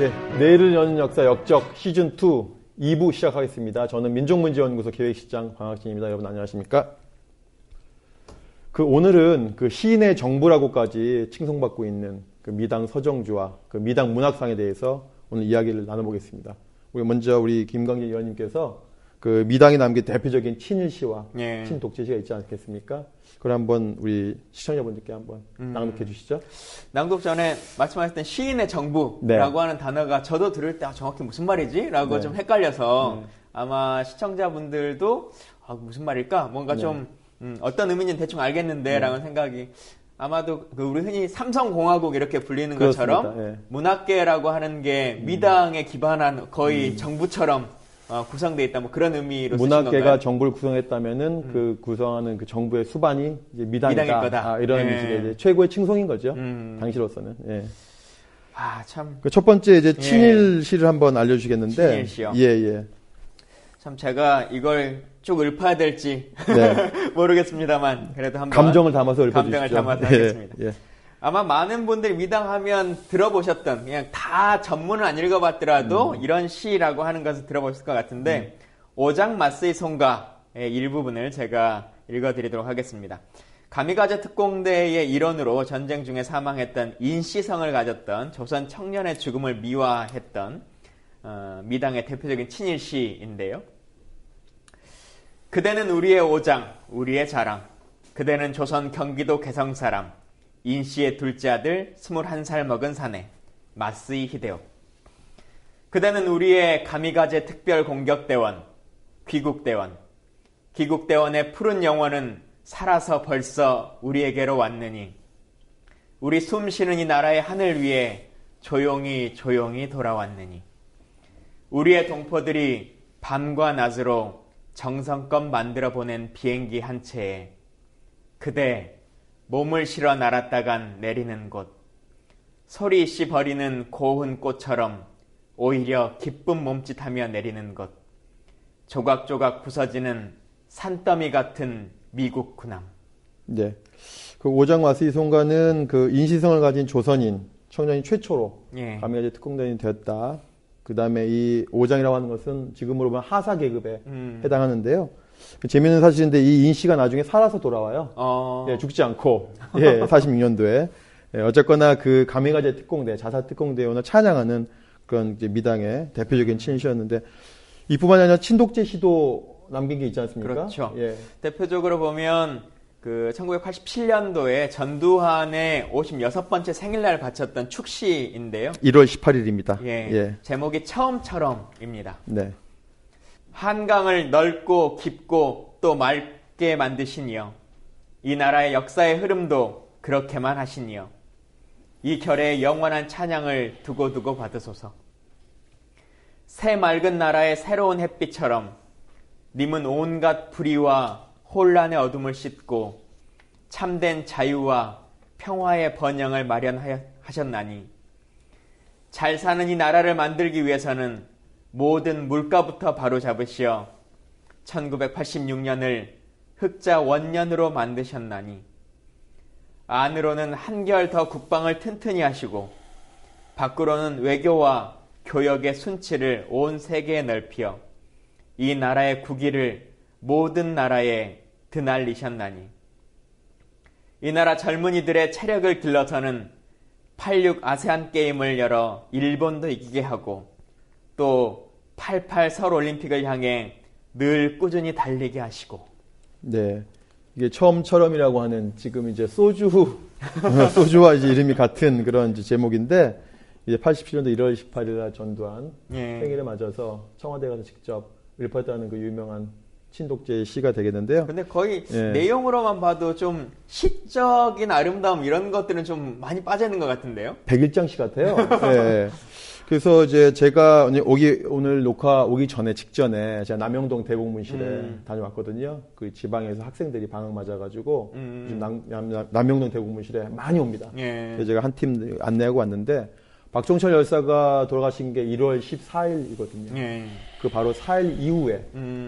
예, 내일을 여는 역사 역적 시즌 2 2부 시작하겠습니다. 저는 민족문제연구소 기획실장 광학진입니다. 여러분 안녕하십니까? 오늘은 시인의 정부라고까지 칭송받고 있는 미당 서정주와 미당 문학상에 대해서 오늘 이야기를 나눠보겠습니다. 먼저 우리 김광진 의원님께서 미당이 남긴 대표적인 친일시와 친독재시가 있지 않겠습니까? 그걸 한번 우리 시청자분들께 한번 낭독해 주시죠. 낭독 전에 말씀하셨던 시인의 정부라고 하는 단어가 저도 들을 때 정확히 무슨 말이지? 라고 좀 헷갈려서 아마 시청자분들도 무슨 말일까? 뭔가 좀 어떤 의미인지는 대충 알겠는데 라는 생각이 아마도 우리 흔히 삼성공화국 이렇게 불리는 것처럼 문학계라고 하는 게 미당에 기반한 거의 정부처럼 구성되어 있다, 뭐 그런 의미로 쓰신 건가요? 문학계가 정부를 구성했다면은 구성하는 정부의 수반이 이제 미당이다. 거다. 이런 이제 최고의 칭송인 거죠. 당시로서는. 예. 참. 첫 번째 이제 친일시를 한번 알려주시겠는데. 친일시요. 예. 참 제가 이걸 쭉 읊어야 될지 모르겠습니다만 그래도 한번 감정을 담아서 읊어주시죠. 감정을 담아서 하겠습니다. 아마 많은 분들이 미당하면 들어보셨던, 그냥 다 전문을 안 읽어봤더라도 이런 시라고 하는 것을 들어보셨을 것 같은데 오장 마스의 송가의 일부분을 제가 읽어드리도록 하겠습니다. 가미가제 특공대의 일원으로 전쟁 중에 사망했던 인시성을 가졌던 조선 청년의 죽음을 미화했던 미당의 대표적인 친일시인데요. 그대는 우리의 오장, 우리의 자랑. 그대는 조선 경기도 개성 사람. 인씨의 둘째 아들 21살 먹은 사내 마스이 히데오. 그대는 우리의 가미가제 특별공격대원 귀국대원. 귀국대원의 푸른 영혼은 살아서 벌써 우리에게로 왔느니 우리 숨쉬는 이 나라의 하늘 위에 조용히 조용히 돌아왔느니 우리의 동포들이 밤과 낮으로 정성껏 만들어 보낸 비행기 한 채에 그대 몸을 실어 날았다간 내리는 곳, 소리 씨 버리는 고운 꽃처럼 오히려 기쁜 몸짓하며 내리는 곳, 조각조각 부서지는 산더미 같은 미국 군함. 네. 오장 마스이 송가는 인시성을 가진 조선인, 청년이 최초로 가미가제 특공대원이 되었다. 그 다음에 이 오장이라고 하는 것은 지금으로 보면 하사 계급에 해당하는데요. 재미있는 사실인데 이 인씨가 나중에 살아서 돌아와요. 죽지 않고 46년도에 어쨌거나 가미가제 특공대, 자사 특공대원을 찬양하는 그런 이제 미당의 대표적인 친일시였는데 이뿐만이 아니라 친독재 시도 남긴 게 있지 않습니까? 그렇죠. 대표적으로 보면 1987년도에 전두환의 56번째 생일날 바쳤던 축시인데요. 1월 18일입니다. 제목이 처음처럼입니다. 네. 한강을 넓고 깊고 또 맑게 만드시니요. 이 나라의 역사의 흐름도 그렇게만 하시니요. 이 결의 영원한 찬양을 두고두고 받으소서. 새 맑은 나라의 새로운 햇빛처럼 님은 온갖 불의와 혼란의 어둠을 씻고 참된 자유와 평화의 번영을 마련하셨나니 잘 사는 이 나라를 만들기 위해서는 모든 물가부터 바로잡으시어 1986년을 흑자 원년으로 만드셨나니 안으로는 한결 더 국방을 튼튼히 하시고 밖으로는 외교와 교역의 순치를 온 세계에 넓혀 이 나라의 국위를 모든 나라에 드날리셨나니 이 나라 젊은이들의 체력을 길러서는 86 아세안 게임을 열어 일본도 이기게 하고 또 88 서울 올림픽을 향해 늘 꾸준히 달리게 하시고. 네. 이게 처음처럼이라고 하는 지금 이제 소주와 이제 이름이 같은 그런 이제 제목인데 이제 87년도 1월 18일 날 전두환 생일에 맞아서 청와대 가서 직접 읊었다는 유명한 친독재 시가 되겠는데요. 근데 거의 내용으로만 봐도 좀 시적인 아름다움 이런 것들은 좀 많이 빠져있는 것 같은데요? 101장 시 같아요. 그래서 이제 제가 오늘 녹화 오기 직전에 제가 남영동 대국문실에 다녀왔거든요. 지방에서 학생들이 방학 맞아가지고 지금 남영동 대국문실에 많이 옵니다. 그래서 제가 한 팀 안내하고 왔는데 박종철 열사가 돌아가신 게 1월 14일이거든요. 바로 4일 이후에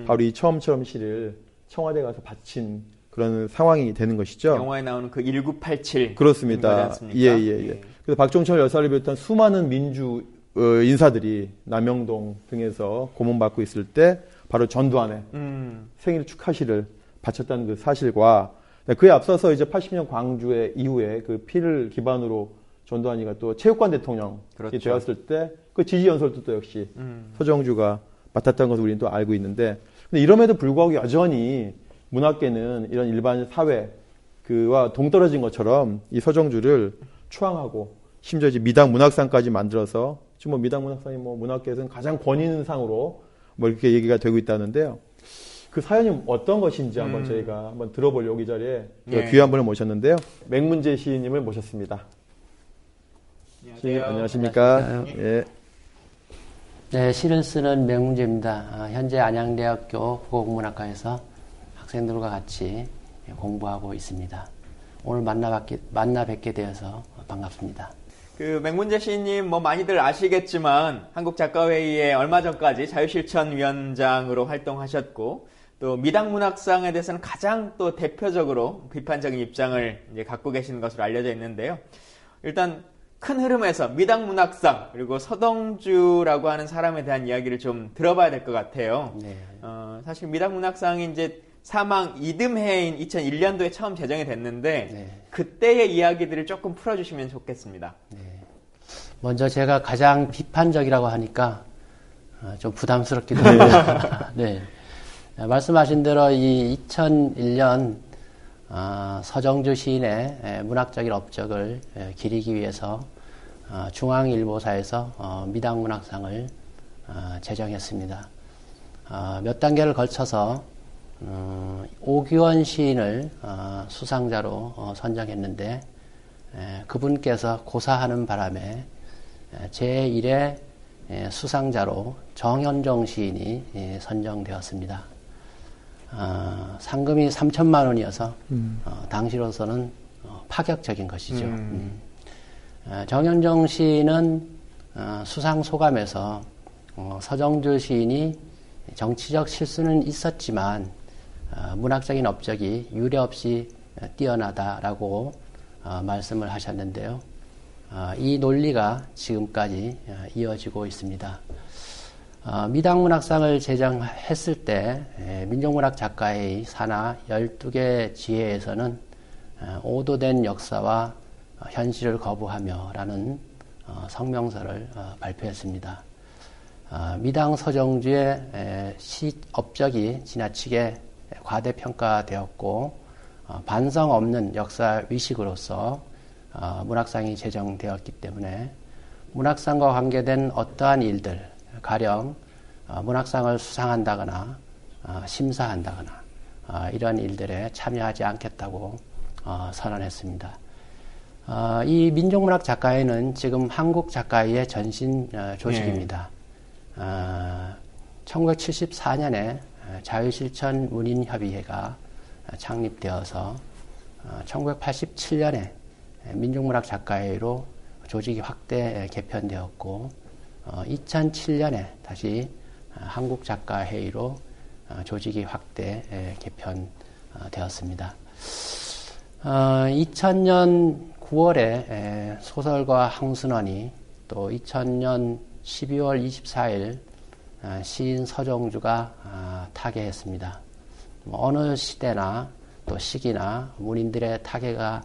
바로 이 처음처럼 시를 청와대 가서 바친 그런 상황이 되는 것이죠. 영화에 나오는 1987. 그렇습니다. 그래서 박종철 열사를 비롯한 수많은 민주 인사들이 남영동 등에서 고문받고 있을 때 바로 전두환의 생일 축하시를 바쳤다는 그 사실과 그에 앞서서 이제 80년 광주의 이후에 그 피를 기반으로 전두환이가 또 체육관 대통령이 그렇죠. 되었을 때 그 지지 연설도 또 역시 서정주가 맡았다는 것을 우리는 또 알고 있는데 근데 이럼에도 불구하고 여전히 문학계는 이런 일반 사회 그와 동떨어진 것처럼 이 서정주를 추앙하고 심지어 이제 미당 문학상까지 만들어서 지금 뭐 미당 문학상이 뭐 문학계에서는 가장 권위 있는 상으로 뭐 이렇게 얘기가 되고 있다는데요. 그 사연이 어떤 것인지 한번 저희가 한번 들어보려고 이 자리에 예. 귀한 분을 모셨는데요. 맹문재 시인님을 모셨습니다. 안녕하세요. 안녕하십니까? 안녕하십니까? 예. 네, 시를 쓰는 맹문재입니다. 현재 안양대학교 국어국문학과에서 학생들과 같이 공부하고 있습니다. 오늘 만나 뵙게 되어서 반갑습니다. 그 맹문재 시인님 뭐 많이들 아시겠지만 한국작가회의에 얼마 전까지 자유실천위원장으로 활동하셨고 또 미당문학상에 대해서는 가장 또 대표적으로 비판적인 입장을 이제 갖고 계신 것으로 알려져 있는데요. 일단 큰 흐름에서 미당문학상 그리고 서정주라고 하는 사람에 대한 이야기를 좀 들어봐야 될 것 같아요. 네. 사실 미당문학상이 이제 사망 이듬해인 2001년도에 처음 제정이 됐는데 네. 그때의 이야기들을 조금 풀어주시면 좋겠습니다. 네. 먼저 제가 가장 비판적이라고 하니까 좀 부담스럽기도 합니다. 네. 말씀하신 대로 이 2001년 서정주 시인의 문학적인 업적을 기리기 위해서 중앙일보사에서 미당문학상을 제정했습니다. 몇 단계를 걸쳐서 오규원 시인을 수상자로 선정했는데 그분께서 고사하는 바람에 제1회 수상자로 정현종 시인이 선정되었습니다. 상금이 3천만 원이어서 당시로서는 파격적인 것이죠. 정현종 시인은 수상 소감에서 서정주 시인이 정치적 실수는 있었지만 문학적인 업적이 유례없이 뛰어나다라고 말씀을 하셨는데요. 이 논리가 지금까지 이어지고 있습니다. 미당문학상을 제정했을 때 민족문학 작가회의 산하 12개 지회에서는 오도된 역사와 현실을 거부하며 라는 성명서를 발표했습니다. 미당 서정주의 시 업적이 지나치게 과대평가되었고 반성 없는 역사 위식으로서 문학상이 제정되었기 때문에 문학상과 관계된 어떠한 일들, 가령 문학상을 수상한다거나 심사한다거나 이런 일들에 참여하지 않겠다고 선언했습니다. 이 민족문학 작가회는 지금 한국작가회의 전신 조직입니다. 1974년에 자유실천 문인협의회가 창립되어서 1987년에 민족문학 작가회로 조직이 확대 개편되었고 2007년에 다시 한국작가회의로 조직이 확대 개편되었습니다. 2000년 9월에 소설가 황순원이 또 2000년 12월 24일 시인 서정주가 타계했습니다. 어느 시대나 또 시기나 문인들의 타계가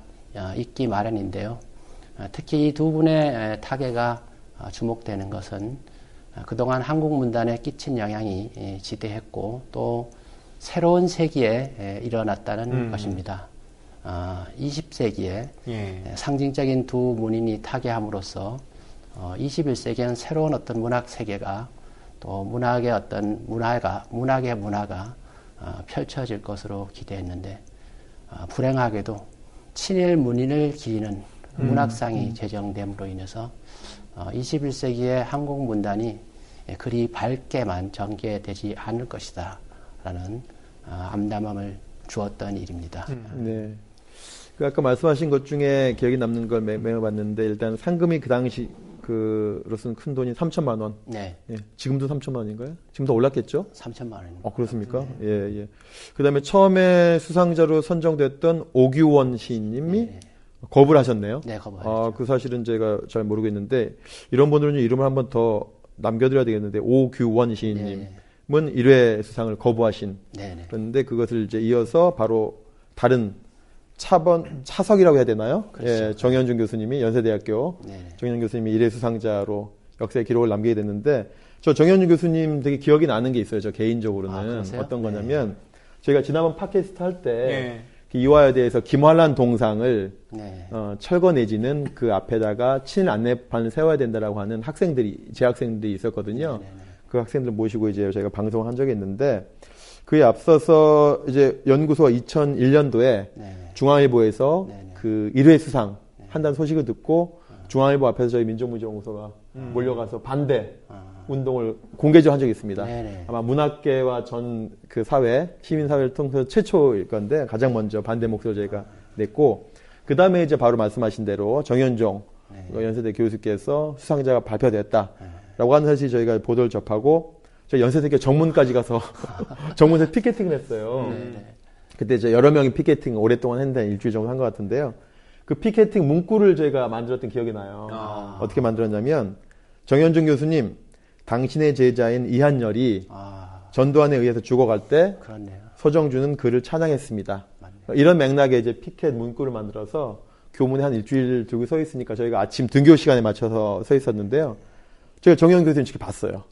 있기 마련인데요. 특히 이 두 분의 타계가 주목되는 것은 그동안 한국 문단에 끼친 영향이 지대했고 또 새로운 세기에 일어났다는 것입니다. 20세기에 상징적인 두 문인이 타계함으로써 21세기에는 새로운 어떤 문학 세계가 또 문학의 어떤 문학의 문화가 펼쳐질 것으로 기대했는데 불행하게도 친일 문인을 기리는 문학상이 제정됨으로 인해서 21세기의 한국 문단이 그리 밝게만 전개되지 않을 것이다 라는 암담함을 주었던 일입니다. 네. 그 아까 말씀하신 것 중에 기억에 남는 걸 메모봤는데 일단 상금이 그 당시 그로서는 큰 돈이 3천만 원. 네. 예. 지금도 3천만 원인가요? 지금 더 올랐겠죠? 3천만 원입니다. 그렇습니까? 네. 예, 예. 그다음에 처음에 수상자로 선정됐던 오규원 시인님이 거부를 하셨네요. 네, 거부하셨죠. 그 사실은 제가 잘 모르겠는데 이런 분들은 이름을 한번 더 남겨드려야 되겠는데 오규원 시인님은 1회 수상을 거부하신. 네네. 그런데 그것을 이제 이어서 바로 다른 차석이라고 해야 되나요? 그렇죠. 예, 정현준 교수님이 연세대학교 정현준 교수님이 1회 수상자로 역사의 기록을 남기게 됐는데 저 정현준 교수님 되게 기억이 나는 게 있어요. 저 개인적으로는. 어떤 거냐면 저희가 지난번 팟캐스트 할 때 이화여대에서 김환란 동상을 철거 내지는 그 앞에다가 친일 안내판을 세워야 된다라고 하는 재학생들이 있었거든요. 그 학생들 모시고 이제 저희가 방송을 한 적이 있는데 그에 앞서서 이제 연구소가 2001년도에 중앙일보에서 그 1회 수상 한다는 소식을 듣고 중앙일보 앞에서 저희 민족문제연구소가 몰려가서 반대 운동을 공개적으로 한 적이 있습니다. 아마 문학계와 전 그 사회, 시민사회를 통해서 최초일 건데 가장 먼저 반대 목소리를 저희가 냈고 그 다음에 이제 바로 말씀하신 대로 정현종 연세대 교수께서 수상자가 발표됐다라고 하는 사실 저희가 보도를 접하고 저희 연세대학교 정문까지 가서 정문에서 피켓팅을 했어요. 그때 이제 여러 명이 피켓팅 오랫동안 했는데 일주일 정도 한 것 같은데요. 그 피켓팅 문구를 저희가 만들었던 기억이 나요. 어떻게 만들었냐면 정현종 교수님 당신의 제자인 이한열이 전두환에 의해서 죽어갈 때 서정주는 그를 찬양했습니다. 이런 맥락의 이제 피켓 문구를 만들어서 교문에 한 일주일 들고 서 있으니까 저희가 아침 등교 시간에 맞춰서 서 있었는데요. 제가 정현 교수님 직접 봤어요.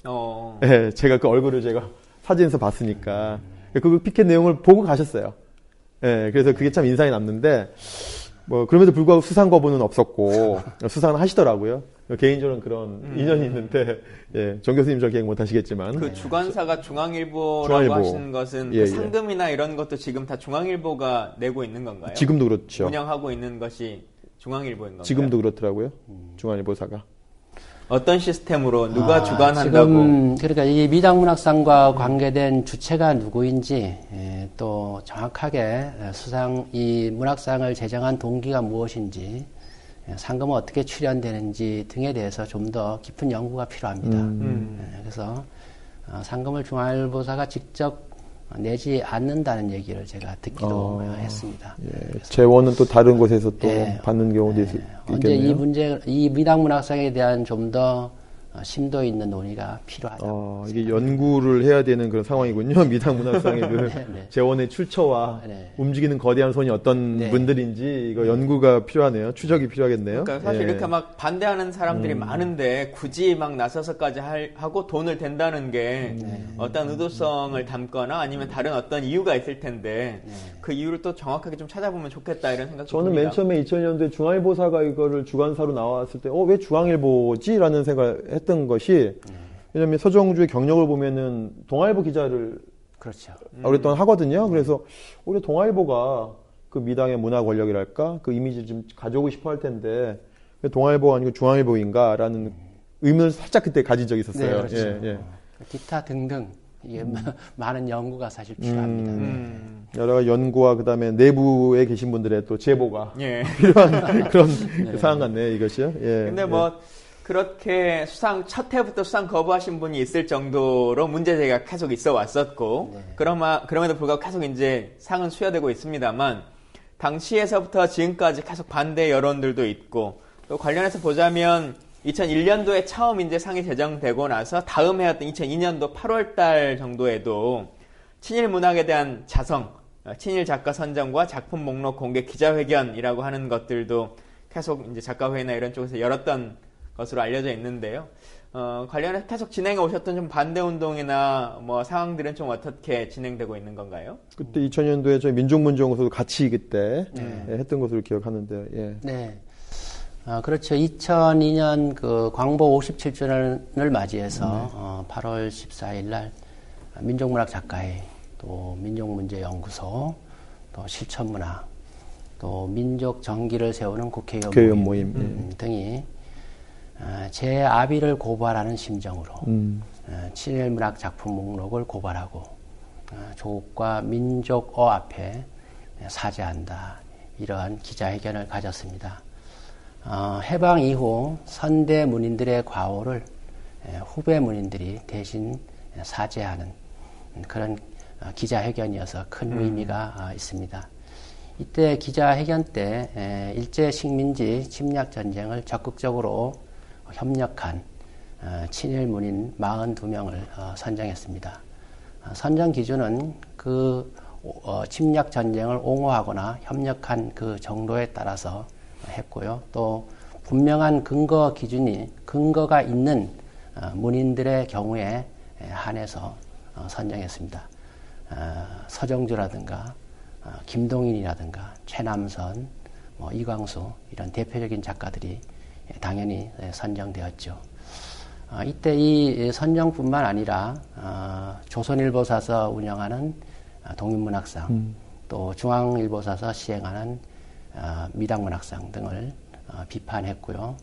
네, 제가 그 얼굴을 제가 사진에서 봤으니까 그 피켓 내용을 보고 가셨어요. 네, 그래서 그게 참 인상이 남는데 뭐 그럼에도 불구하고 수상 거부는 없었고 수상을 하시더라고요. 개인적으로는 그런 인연이 있는데 정 교수님 저 기억 못 하시겠지만 그 주관사가 중앙일보라고 하시는 것은 그 상금이나 이런 것도 지금 다 중앙일보가 내고 있는 건가요? 지금도 그렇죠. 운영하고 있는 것이 중앙일보인 건가요? 지금도 그렇더라고요. 중앙일보사가. 어떤 시스템으로 누가 주관한다고? 지금 그러니까 이 미당문학상과 관계된 주체가 누구인지 또 정확하게 이 문학상을 제정한 동기가 무엇인지 상금은 어떻게 출연되는지 등에 대해서 좀 더 깊은 연구가 필요합니다. 그래서 상금을 중앙일보사가 직접 내지 않는다는 얘기를 제가 듣기도 했습니다. 재원은 또 다른 곳에서 또 받는 경우도 있겠네요. 언제 이 미당문학상에 대한 좀 더 심도 있는 논의가 필요하다. 이게 연구를 해야 되는 그런 상황이군요. 미당문학상의 그 재원의 출처와 움직이는 거대한 손이 어떤 분들인지 이거 연구가 필요하네요. 추적이 필요하겠네요. 그러니까 사실 이렇게 막 반대하는 사람들이 많은데 굳이 막 나서서까지 하고 돈을 댄다는 게 어떤 의도성을 담거나 아니면 다른 어떤 이유가 있을 텐데 그 이유를 또 정확하게 좀 찾아보면 좋겠다 이런 생각이 듭니다. 저는 맨 처음에 2000년도에 중앙일보사가 이거를 주관사로 나왔을 때 왜 중앙일보지? 라는 생각을 했던 것이 왜냐면 서정주의 경력을 보면은 동아일보 기자를 오랫동안 하거든요. 그래서 우리 동아일보가 그 미당의 문화 권력이랄까 그 이미지를 좀 가져오고 싶어 할 텐데 왜 동아일보가 아니고 중앙일보인가라는 의문을 살짝 그때 가진 적이 있었어요. 기타 등등 이게 많은 연구가 사실 필요합니다. 여러 가지 연구와 그다음에 내부에 계신 분들의 또 제보가 필요한 그런 그 상황 같네요. 이것이요. 근데 뭐 그렇게 첫 해부터 수상 거부하신 분이 있을 정도로 문제제기가 계속 있어 왔었고, 그럼에도 불구하고 계속 이제 상은 수여되고 있습니다만, 당시에서부터 지금까지 계속 반대 여론들도 있고, 또 관련해서 보자면, 2001년도에 처음 이제 상이 제정되고 나서 다음 해였던 2002년도 8월 달 정도에도 친일 문학에 대한 자성, 친일 작가 선정과 작품 목록 공개 기자회견이라고 하는 것들도 계속 이제 작가회의나 이런 쪽에서 열었던 것으로 알려져 있는데요. 관련해서 계속 진행해 오셨던 좀 반대 운동이나 뭐 상황들은 좀 어떻게 진행되고 있는 건가요? 그때 2000년도에 저희 민족문제연구소도 같이 그때 했던 것으로 기억하는데요. 네. 그렇죠. 2002년 그 광복 57주년을 맞이해서 8월 14일 날 민족문학 작가회, 또 민족문제연구소, 또 실천문학, 또 민족 정기를 세우는 국회의원 모임 등이 제-아비를 고발하는 심정으로 친일문학 작품 목록을 고발하고 조국과 민족어 앞에 사죄한다. 이러한 기자회견을 가졌습니다. 해방 이후 선대 문인들의 과오를 후배 문인들이 대신 사죄하는 그런 기자회견이어서 큰 의미가 있습니다. 기자회견 때 일제 식민지 침략 전쟁을 적극적으로 협력한 친일 문인 42명을 선정했습니다. 선정 기준은 그 침략 전쟁을 옹호하거나 협력한 그 정도에 따라서 했고요. 또 분명한 근거가 있는 문인들의 경우에 한해서 선정했습니다. 서정주라든가 김동인이라든가 최남선, 이광수 이런 대표적인 작가들이 당연히 선정되었죠. 이때 이 선정뿐만 아니라 조선일보사서 운영하는 동인문학상, 또 중앙일보사서 시행하는 미당문학상 등을 비판했고요.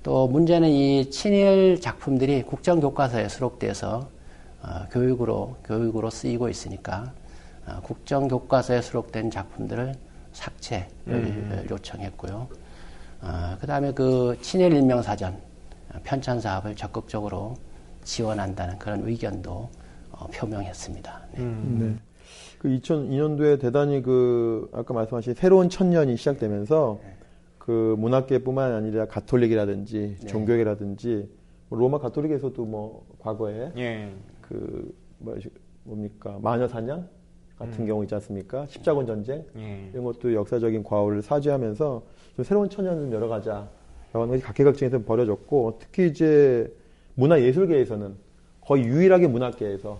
또 문제는 이 친일 작품들이 국정교과서에 수록돼서 교육으로 쓰이고 있으니까 국정교과서에 수록된 작품들을 삭제를 요청했고요. 그 다음에 그 친일 일명사전 편찬 사업을 적극적으로 지원한다는 그런 의견도 표명했습니다. 네. 네. 그 2002년도에 대단히 아까 말씀하신 새로운 천년이 시작되면서 그 문학계뿐만 아니라 가톨릭이라든지 네. 종교계라든지 로마 가톨릭에서도 과거에 뭡니까 마녀 사냥 같은 경우 있지 않습니까? 십자군 전쟁 이런 것도 역사적인 과오를 사죄하면서 좀 새로운 천년을 좀 열어가자. 라는 것이 각계각층에서 벌어졌고 특히 이제 문화예술계에서는 거의 유일하게 문학계에서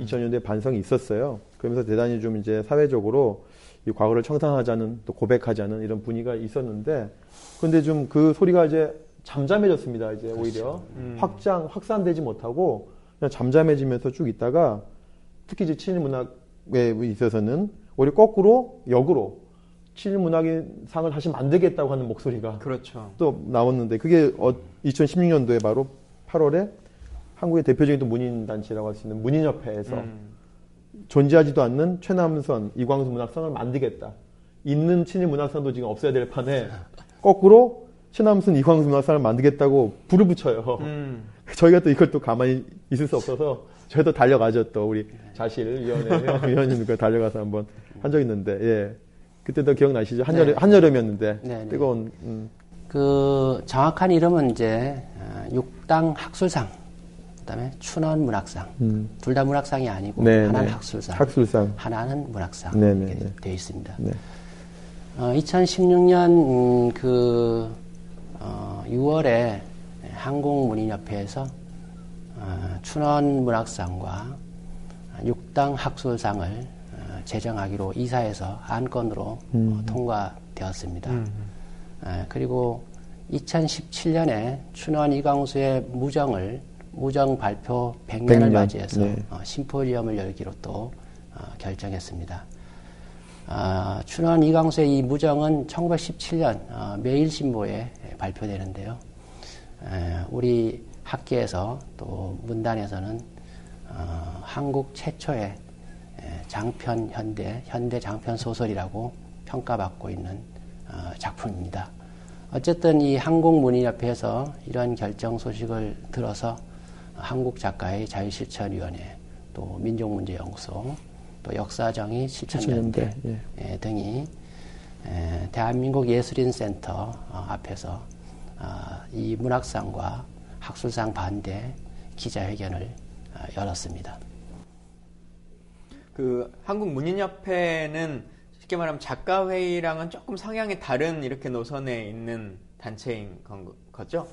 2000년대에 반성이 있었어요. 그러면서 대단히 좀 이제 사회적으로 이 과거를 청산하자는 또 고백하자는 이런 분위기가 있었는데 근데 좀 그 소리가 이제 잠잠해졌습니다. 이제 오히려 확산되지 못하고 그냥 잠잠해지면서 쭉 있다가 특히 이제 친일 문학에 있어서는 오히려 거꾸로 역으로 친일 문학의 상을 다시 만들겠다고 하는 목소리가 그렇죠. 또 나왔는데 그게 2016년도에 바로 8월에 한국의 대표적인 또 문인단체라고 할 수 있는 문인협회에서 존재하지도 않는 최남선, 이광수 문학상을 만들겠다. 있는 친일 문학상도 지금 없어야 될 판에 거꾸로 최남선, 이광수 문학상을 만들겠다고 불을 붙여요. 저희가 또 이걸 또 가만히 있을 수 없어서 저희도 달려가죠. 또 우리 자실위원회 위원님과 달려가서 한번 한 적이 있는데 예. 그때도 기억나시죠? 한여름이었는데 네네. 뜨거운 그 정확한 이름은 이제 육당 학술상, 그다음에 춘원 문학상. 둘 다 문학상이 아니고 네네. 하나는 학술상, 하나는 문학상 이렇게 되어 있습니다. 네. 2016년 6월에 한국문인협회에서 춘원 문학상과 육당 학술상을 제정하기로 이사해서 안건으로 통과되었습니다. 그리고 2017년에 춘원 이광수의 무정 발표 100년을 맞이해서 네. 심포지엄을 열기로 또 결정했습니다. 춘원 이광수의 이 무정은 1917년 매일신보에 발표되는데요. 우리 학계에서 또 문단에서는 한국 최초의 장편 현대 장편 소설이라고 평가받고 있는 작품입니다. 어쨌든 이 한국문인협회에서 이런 결정 소식을 들어서 한국작가의 자유실천위원회, 또 민족문제연구소, 또 역사정의 실천연대 등이 대한민국 예술인센터 앞에서 이 문학상과 학술상 반대 기자회견을 열었습니다. 그 한국문인협회는 쉽게 말하면 작가회의랑은 조금 성향이 다른 이렇게 노선에 있는 단체인 거죠?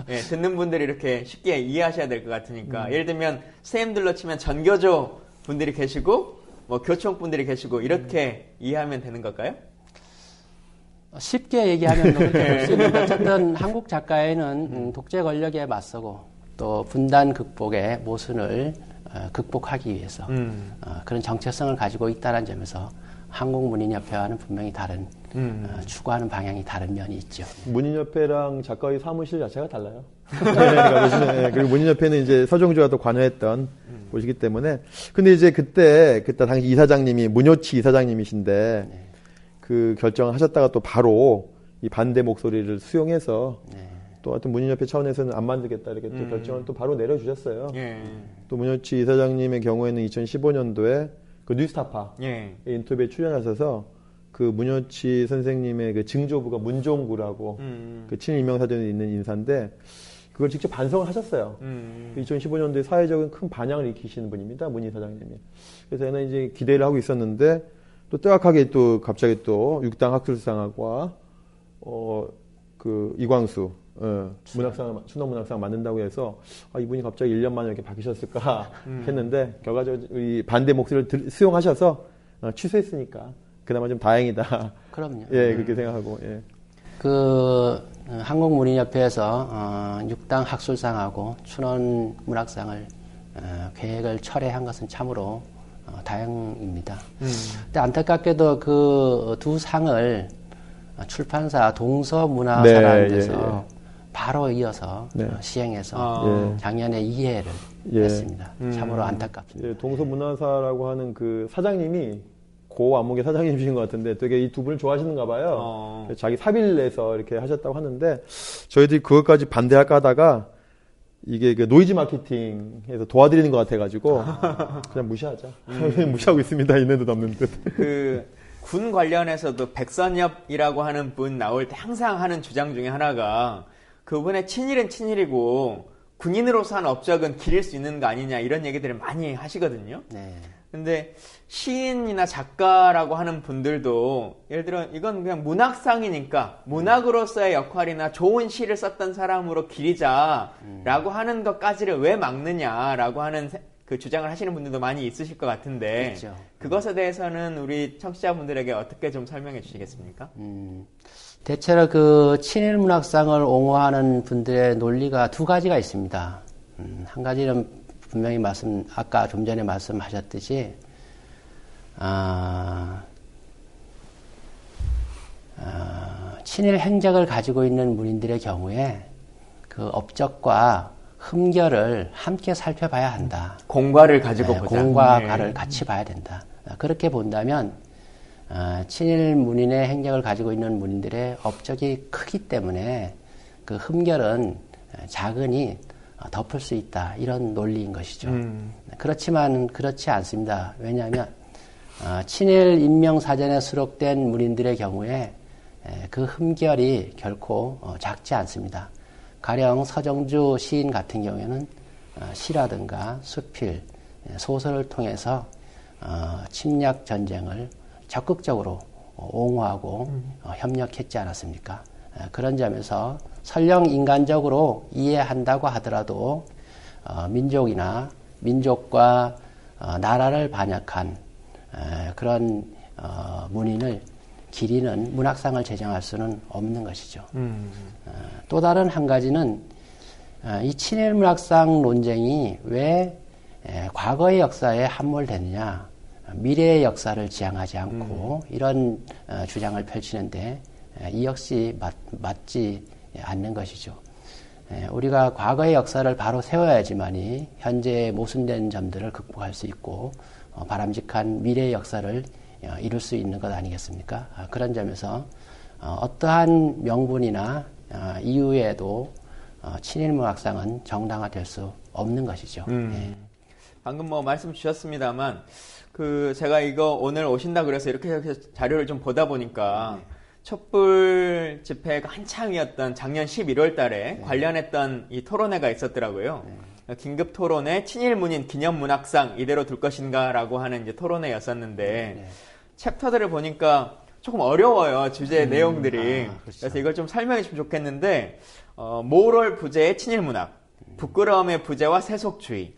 예, 듣는 분들이 이렇게 쉽게 이해하셔야 될 것 같으니까 예를 들면 선생님들로 치면 전교조 분들이 계시고 뭐 교총 분들이 계시고 이렇게 이해하면 되는 걸까요? 쉽게 얘기하면 그렇게 볼 수 있는데 어쨌든 한국 작가회는 독재 권력에 맞서고 또 분단 극복의 모순을 극복하기 위해서 그런 정체성을 가지고 있다는 점에서 한국문인협회와는 분명히 다른 추구하는 방향이 다른 면이 있죠. 문인협회랑 작가의 사무실 자체가 달라요. 네, 그리고 문인협회는 이제 서정주가 또 관여했던 곳이기 때문에 근데 이제 그때 당시 이사장님이 문효치 이사장님이신데 네. 그 결정을 하셨다가 또 바로 이 반대 목소리를 수용해서 네. 또 하여튼 문인협회 차원에서는 안 만들겠다 이렇게 또 결정을 또 바로 내려주셨어요. 또 문효치 이사장님의 경우에는 2015년도에 그 뉴스타파 인터뷰에 출연하셔서 그 문효치 선생님의 그 증조부가 문종구라고 그 친일 인명사전에 있는 인사인데 그걸 직접 반성을 하셨어요. 2015년도에 사회적인 큰 반향을 일으키시는 분입니다. 문희 사장님이. 그래서 저는 이제 기대를 하고 있었는데 또 뜨악하게 또 갑자기 또 육당 학술상학과 그 이광수 문학상 순환문학상 만든다고 해서 이분이 갑자기 1년 만에 이렇게 바뀌셨을까 했는데 결과적으로 우리 반대 목소리를 수용하셔서 취소했으니까 그나마 좀 다행이다. 그럼요. 예, 그렇게 생각하고. 예. 그 한국문인협회에서 육당 학술상하고 춘원문학상을 계획을 철회한 것은 참으로 다행입니다. 근데 안타깝게도 그 두 상을 출판사 동서문화사라는데서 바로 이어서 시행해서 작년에 이해를 했습니다. 참으로 안타깝습니다. 예, 동서문화사라고 하는 그 사장님이 고 안목의 사장님이신 것 같은데 되게 이 두 분을 좋아하시는가 봐요. 자기 사비를 내서 이렇게 하셨다고 하는데 저희들이 그것까지 반대할까 하다가 이게 그 노이즈 마케팅에서 도와드리는 것 같아가지고 그냥 무시하자. 무시하고 있습니다. 있는 듯 없는 듯. 그 군 관련해서도 백선엽이라고 하는 분 나올 때 항상 하는 주장 중에 하나가 그분의 친일은 친일이고 군인으로서 한 업적은 기릴 수 있는 거 아니냐 이런 얘기들을 많이 하시거든요. 네. 근데 시인이나 작가라고 하는 분들도 예를 들어 이건 그냥 문학상이니까 문학으로서의 역할이나 좋은 시를 썼던 사람으로 기리자라고 하는 것까지를 왜 막느냐라고 하는 그 주장을 하시는 분들도 많이 있으실 것 같은데 있죠. 그것에 대해서는 우리 청취자분들에게 어떻게 좀 설명해 주시겠습니까? 대체로 그 친일 문학상을 옹호하는 분들의 논리가 두 가지가 있습니다. 한 가지는 분명히 아까 좀 전에 말씀하셨듯이, 친일 행적을 가지고 있는 문인들의 경우에 그 업적과 흠결을 함께 살펴봐야 한다. 공과를 가지고 보자. 공과 과를 같이 봐야 된다. 그렇게 본다면, 친일 문인의 행적을 가지고 있는 문인들의 업적이 크기 때문에 그 흠결은 작으니 덮을 수 있다. 이런 논리인 것이죠. 그렇지만 그렇지 않습니다. 왜냐하면 친일 인명사전에 수록된 문인들의 경우에 그 흠결이 결코 작지 않습니다. 가령 서정주 시인 같은 경우에는 시라든가 수필, 소설을 통해서 침략 전쟁을 적극적으로 옹호하고 협력했지 않았습니까? 그런 점에서 설령 인간적으로 이해한다고 하더라도 민족이나 민족과 나라를 반역한 그런 문인을 기리는 문학상을 제정할 수는 없는 것이죠. 또 다른 한 가지는 이 친일 문학상 논쟁이 왜 과거의 역사에 함몰되느냐, 미래의 역사를 지향하지 않고 이런 주장을 펼치는데 이 역시 맞지 않는 것이죠. 우리가 과거의 역사를 바로 세워야지만이 현재의 모순된 점들을 극복할 수 있고 바람직한 미래의 역사를 이룰 수 있는 것 아니겠습니까? 그런 점에서 어떠한 명분이나 이유에도 친일문학상은 정당화될 수 없는 것이죠. 방금 말씀 주셨습니다만 제가 이거 오늘 오신다 그래서 이렇게 자료를 좀 보다 보니까 촛불 집회가 한창이었던 작년 11월 달에 관련했던 이 토론회가 있었더라고요. 긴급 토론회 친일문인 기념문학상 이대로 둘 것인가라고 하는 이제 토론회였었는데 챕터들을 보니까 조금 어려워요. 주제 내용들이. 그렇죠. 그래서 이걸 좀 설명해 주면 좋겠는데 모럴 부재의 친일문학, 부끄러움의 부재와 세속주의,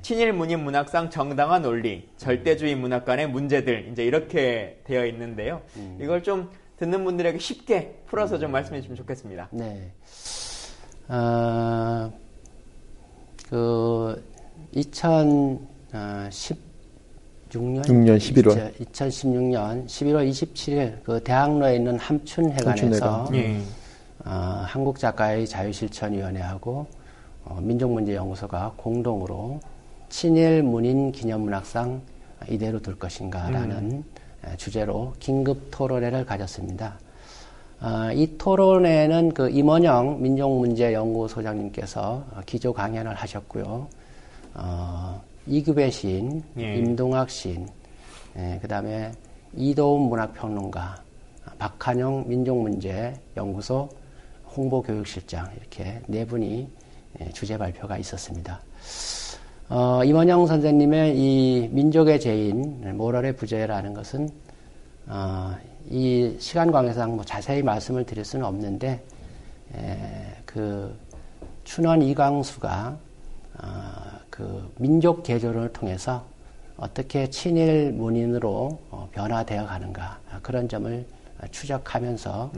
친일문인 문학상 정당화 논리, 절대주의 문학 간의 문제들 이제 이렇게 되어 있는데요. 이걸 좀 듣는 분들에게 쉽게 풀어서 좀 말씀해 주시면 좋겠습니다. 네. 2016년 11월 27일 그 대학로에 있는 함춘회관에서 한국작가의 자유실천위원회하고 민족문제연구소가 공동으로 친일 문인 기념문학상 이대로 둘 것인가라는 주제로 긴급 토론회를 가졌습니다. 이 토론회는 그 임원영 민족문제연구소장님께서 기조 강연을 하셨고요. 이규배 시인, 임동학 시인, 그 다음에 이도훈 문학평론가, 박한영 민족문제연구소 홍보교육실장 이렇게 네 분이 주제 발표가 있었습니다. 임원영 선생님의 이 민족의 죄인 모럴의 부재라는 것은 이 시간 관계상 뭐 자세히 말씀을 드릴 수는 없는데 그 춘원 이광수가 그 민족 개조론을 통해서 어떻게 친일 문인으로 변화되어 가는가 그런 점을 추적하면서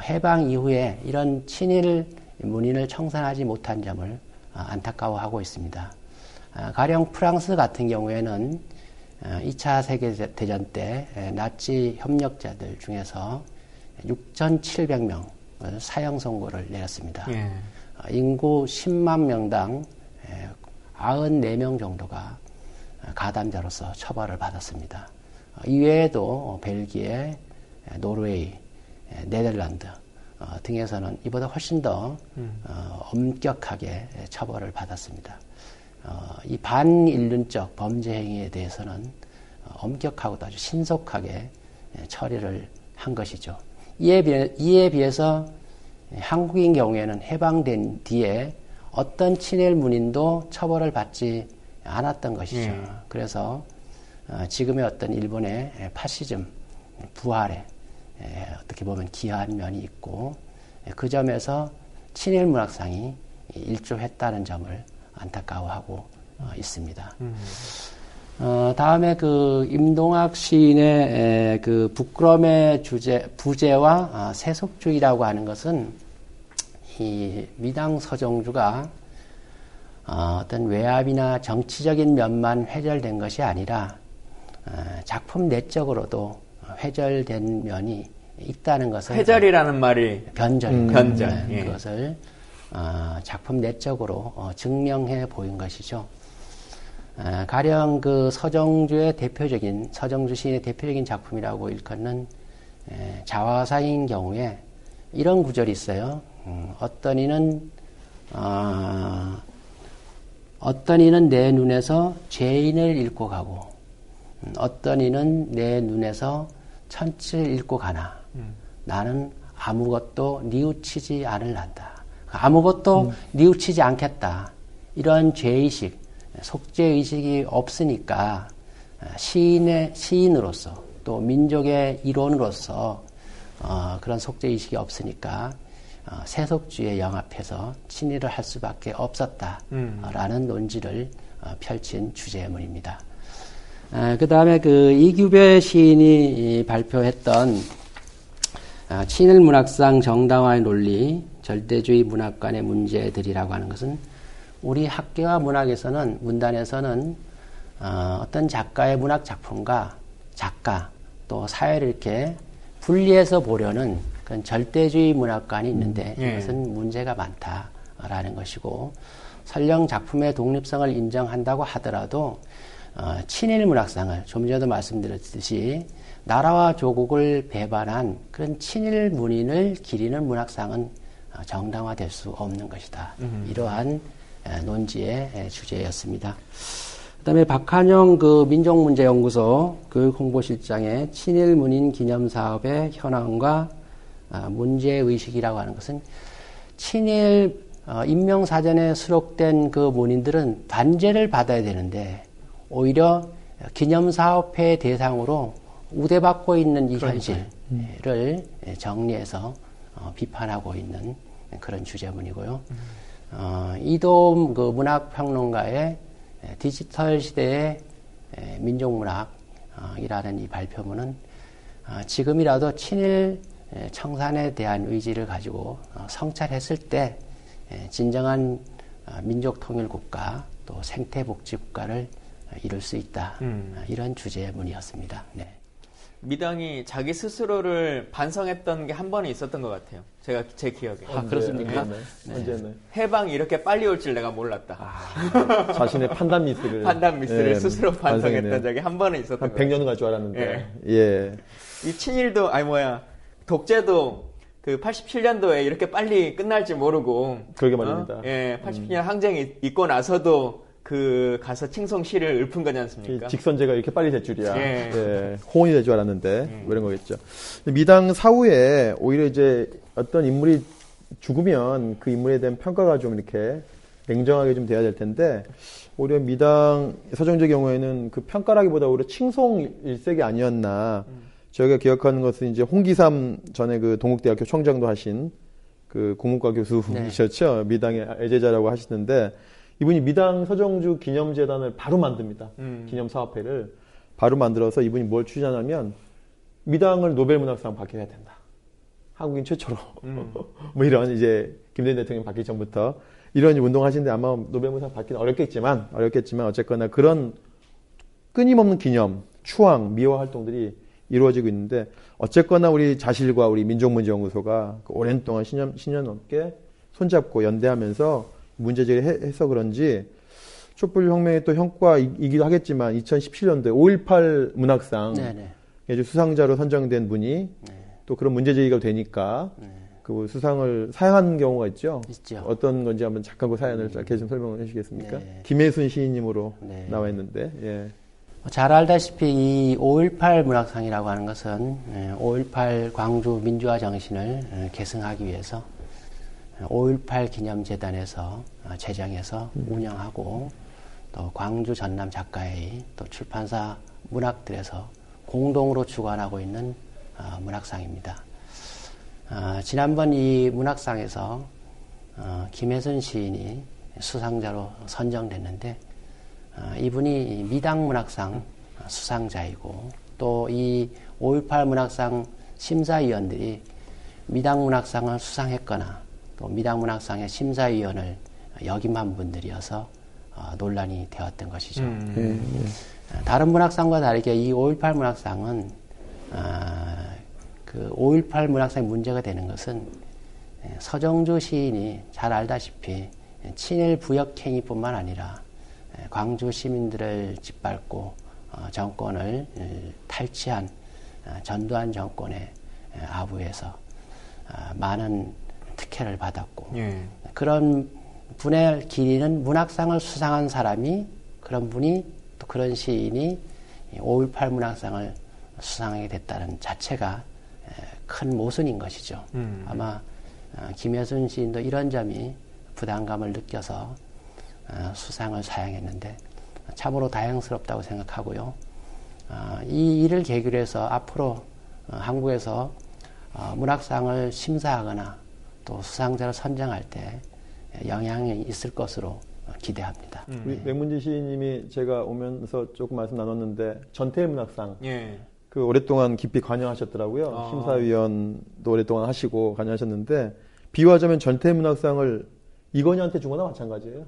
해방 이후에 이런 친일 문인을 청산하지 못한 점을 안타까워하고 있습니다. 가령 프랑스 같은 경우에는 2차 세계대전 때 나치 협력자들 중에서 6,700명 사형 선고를 내렸습니다. 예. 인구 10만 명당 94명 정도가 가담자로서 처벌을 받았습니다. 이외에도 벨기에, 노르웨이, 네덜란드 등에서는 이보다 훨씬 더 엄격하게 처벌을 받았습니다. 이 반인륜적 범죄 행위에 대해서는 엄격하고도 아주 신속하게 처리를 한 것이죠. 이에 비해서 한국인 경우에는 해방된 뒤에 어떤 친일 문인도 처벌을 받지 않았던 것이죠. 그래서 지금의 어떤 일본의 파시즘 부활에 어떻게 보면 기여한 면이 있고 그 점에서 친일 문학상이 일조했다는 점을 안타까워하고 있습니다. 다음에 그 임동학 시인의 그 부끄럼의 부재와 세속주의라고 하는 것은 이 미당 서정주가 어떤 외압이나 정치적인 면만 회절된 것이 아니라 작품 내적으로도 회절된 면이 있다는 것을 회절이라는 말이 변절, 예. 그것을 작품 내적으로 증명해 보인 것이죠. 가령 그 서정주 시인의 대표적인 작품이라고 일컫는 자화상인 경우에 이런 구절이 있어요. 어떤 이는 내 눈에서 죄인을 읽고 가고, 어떤 이는 내 눈에서 천치를 읽고 가나, 나는 아무것도 뉘우치지 않을란다. 아무것도 뉘우치지 않겠다. 이런 죄의식, 속죄의식이 없으니까 시인으로서 또 민족의 일원으로서 그런 속죄의식이 없으니까 세속주의에 영합해서 친일을 할 수밖에 없었다라는 논지를 펼친 주제문입니다. 그 다음에 그 이규배 시인이 발표했던 친일 문학상 정당화의 논리, 절대주의 문학관의 문제들이라고 하는 것은 우리 학계와 문단에서는 어떤 작가의 문학 작품과 작가 또 사회를 이렇게 분리해서 보려는 그런 절대주의 문학관이 있는데 이것은 문제가 많다라는 것이고, 설령 작품의 독립성을 인정한다고 하더라도 친일 문학상을 좀 전에도 말씀드렸듯이 나라와 조국을 배반한 그런 친일 문인을 기리는 문학상은 정당화될 수 없는 것이다. 이러한 논지의 주제였습니다. 그다음에 박한영 그 민족문제연구소 교육홍보실장의 친일 문인 기념 사업의 현황과 문제의식이라고 하는 것은 친일 인명사전에 수록된 그 문인들은 단죄를 받아야 되는데 오히려 기념사업회 대상으로 우대받고 있는 이 현실을 정리해서 비판하고 있는 그런 주제문이고요. 이도훈 그 문학평론가의 디지털 시대의 민족문학이라는 이 발표문은 지금이라도 친일 청산에 대한 의지를 가지고 성찰했을 때 진정한 민족통일국가 또 생태복지국가를 이룰 수 있다. 이런 주제문이었습니다. 네. 미당이 자기 스스로를 반성했던 게 한 번은 있었던 것 같아요. 제 기억에. 그렇습니까? 언제네. 해방이 이렇게 빨리 올 줄 내가 몰랐다. 자신의 판단 미스를 스스로 반성했던 적이 한 번은 있었던 것 같아요. 100년은 갈 줄 알았는데. 예. 이 친일도 독재도 그 87년도에 이렇게 빨리 끝날지 모르고. 그러게 말입니다. 87년 항쟁이 있고 나서도 가서 칭송 시를 읊은 거지 않습니까? 직선제가 이렇게 빨리 될 줄이야. 예. 예, 호언이 될 줄 알았는데 뭐 이런 거겠죠. 미당 사후에 오히려 이제 어떤 인물이 죽으면 그 인물에 대한 평가가 좀 이렇게 냉정하게 좀 돼야 될 텐데 오히려 미당 서정주의 경우에는 그 평가라기보다 오히려 칭송 일색이 아니었나. 저희가 기억하는 것은 이제 홍기삼 전에 그 동국대학교 총장도 하신 그 국문과 교수이셨죠. 네. 미당의 애제자라고 하시는데 이분이 미당 서정주 기념재단을 바로 만듭니다. 기념사업회를 바로 만들어서 이분이 뭘 추진하냐면 미당을 노벨문학상 받게 해야 된다. 한국인 최초로. 뭐 이런 이제 김대중 대통령 받기 전부터 이런 운동하시는데 아마 노벨문학상 받기는 어렵겠지만 어쨌거나 그런 끊임없는 기념, 추앙, 미화 활동들이 이루어지고 있는데 어쨌거나 우리 자실과 우리 민족문제연구소가 오랜 동안 10년 넘게 손잡고 연대하면서 문제제기를 해서 그런지 촛불혁명의 또 형과이기도 하겠지만 2017년도에 5.18 문학상 수상자로 선정된 분이 또 그런 문제제기가 되니까 그 수상을 사양하는 경우가 있죠. 어떤 건지 한번 잠깐 그 사연을 짧게 좀 설명해 주시겠습니까? 김혜순 시인님으로 나와 있는데. 예. 잘 알다시피 이 5.18 문학상이라고 하는 것은 5.18 광주 민주화 정신을 계승하기 위해서 5.18 기념재단에서 제정해서 운영하고 또 광주 전남 작가회의 또 출판사 문학들에서 공동으로 주관하고 있는 문학상입니다. 지난번 이 문학상에서 김혜순 시인이 수상자로 선정됐는데 이분이 미당 문학상 수상자이고 또 이 5.18 문학상 심사위원들이 미당 문학상을 수상했거나 또 미당 문학상의 심사위원을 역임한 분들이어서 논란이 되었던 것이죠. 다른 문학상과 다르게 이 5.18 문학상은 그 5.18 문학상이 문제가 되는 것은 서정주 시인이 잘 알다시피 친일 부역행위뿐만 아니라 광주 시민들을 짓밟고 정권을 탈취한 전두환 정권의 아부에서 많은 특혜를 받았고 그런 분의 기리는 문학상을 수상한 사람이 그런 분이 또 그런 시인이 5.18 문학상을 수상하게 됐다는 자체가 큰 모순인 것이죠. 아마 김혜순 시인도 이런 점이 부담감을 느껴서 수상을 사양했는데 참으로 다행스럽다고 생각하고요. 이 일을 계기로 해서 앞으로 한국에서 문학상을 심사하거나 또 수상자를 선정할 때 영향이 있을 것으로 기대합니다. 우리 맥문지 시인님이 제가 오면서 조금 말씀 나눴는데 전태일 문학상 그 오랫동안 깊이 관여하셨더라고요. 심사위원도 오랫동안 하시고 관여하셨는데 비유하자면 전태일 문학상을 이건희한테 준 거나 마찬가지예요.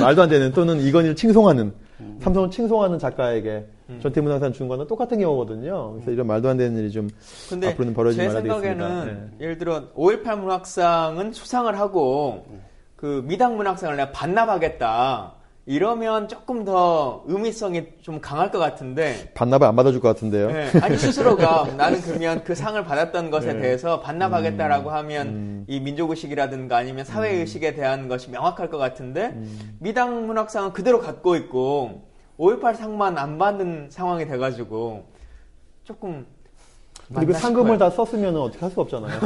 말도 안 되는 또는 이건희를 칭송하는 삼성을 칭송하는 작가에게 전태일 문학상 준 거는 똑같은 경우거든요. 그래서 이런 말도 안 되는 일이 좀 앞으로는 벌어지지 말아야 되겠습니다. 제 생각에는 예를 들어 5.18 문학상은 수상을 하고 그 미당 문학상을 내가 반납하겠다. 이러면 조금 더 의미성이 좀 강할 것 같은데 반납을 안 받아줄 것 같은데요. 아니 스스로가 나는 그러면 그 상을 받았던 것에 대해서 반납하겠다라고 하면 이 민족의식이라든가 아니면 사회의식에 대한 것이 명확할 것 같은데 미당 문학상은 그대로 갖고 있고 5.18 상만 안 받는 상황이 돼가지고 조금 그리고 상금을 다 썼으면 어떻게 할 수 없잖아요.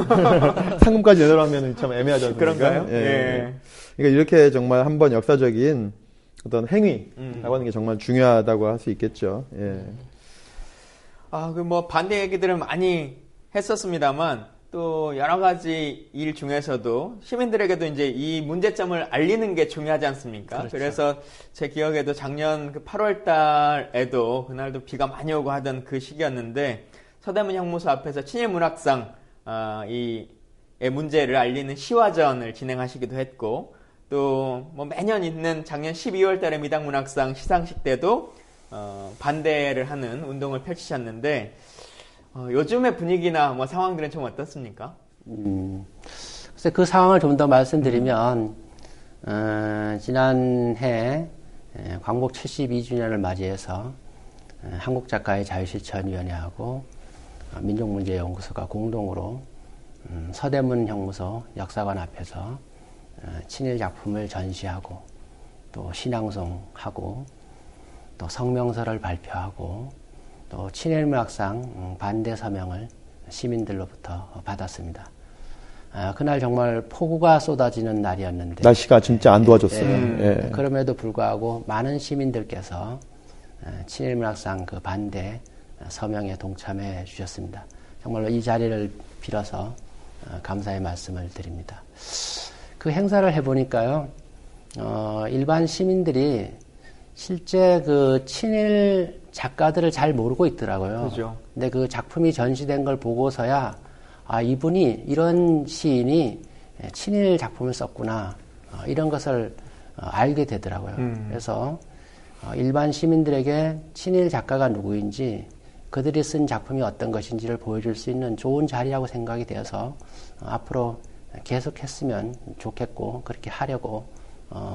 상금까지 내놓으면 참 애매하지 않습니까? 그런가요? 그러니까 이렇게 정말 한번 역사적인 어떤 행위라고 하는 게 정말 중요하다고 할 수 있겠죠. 그 뭐 반대 얘기들은 많이 했었습니다만 또 여러 가지 일 중에서도 시민들에게도 이제 이 문제점을 알리는 게 중요하지 않습니까? 그렇죠. 그래서 제 기억에도 작년 그 8월 달에도 그날도 비가 많이 오고 하던 그 시기였는데 서대문 형무소 앞에서 친일 문학상 이 문제를 알리는 시화전을 진행하시기도 했고 또 뭐 매년 있는 작년 12월 달에 미당 문학상 시상식 때도 반대를 하는 운동을 펼치셨는데 요즘의 분위기나 뭐 상황들은 좀 어떻습니까? 글쎄 그 상황을 좀 더 말씀드리면 지난해 광복 72주년을 맞이해서 한국작가의 자유실천위원회하고 민족문제연구소가 공동으로 서대문 형무소 역사관 앞에서 친일 작품을 전시하고 또 신앙송하고 또 성명서를 발표하고 또 친일문학상 반대 서명을 시민들로부터 받았습니다. 그날 정말 폭우가 쏟아지는 날이었는데 날씨가 진짜 안 도와줬어요. 예. 그럼에도 불구하고 많은 시민들께서 친일문학상 그 반대 서명에 동참해 주셨습니다. 정말로 이 자리를 빌어서 감사의 말씀을 드립니다. 그 행사를 해보니까요, 일반 시민들이 실제 그 친일 작가들을 잘 모르고 있더라고요. 그죠. 근데 그 작품이 전시된 걸 보고서야 이분이 이런 시인이 친일 작품을 썼구나 이런 것을 알게 되더라고요. 그래서 일반 시민들에게 친일 작가가 누구인지 그들이 쓴 작품이 어떤 것인지를 보여줄 수 있는 좋은 자리라고 생각이 되어서 앞으로 계속했으면 좋겠고 그렇게 하려고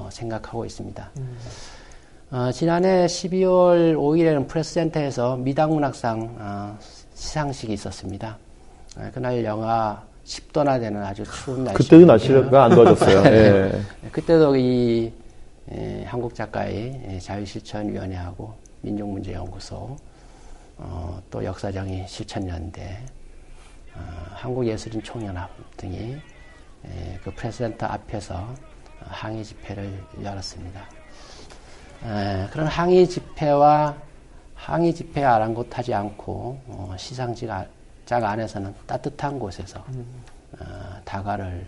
생각하고 있습니다. 지난해 12월 5일에는 프레스센터에서 미당문학상 시상식이 있었습니다. 그날 영하 10도나 되는 아주 추운 날씨. 그때도 날씨가 안 도와줬어요. 예. 그때도 이 한국작가의 자유실천위원회하고 민족문제연구소, 또 역사정의 실천연대, 한국예술인 총연합 등이 그 프레스센터 앞에서 항의 집회를 열었습니다. 그런 항의 집회에 아랑곳하지 않고 시상식 짝 안에서는 따뜻한 곳에서 다과를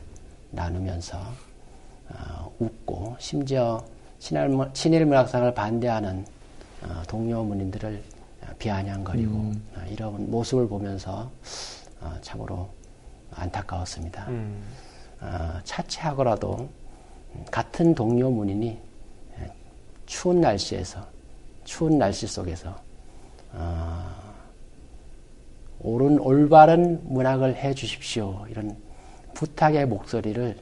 나누면서 웃고 심지어 친일문학상을 반대하는 동료 문인들을 비아냥거리고 이런 모습을 보면서 참으로 안타까웠습니다. 차치하고라도 같은 동료 문인이 추운 날씨 속에서 올바른 문학을 해 주십시오. 이런 부탁의 목소리를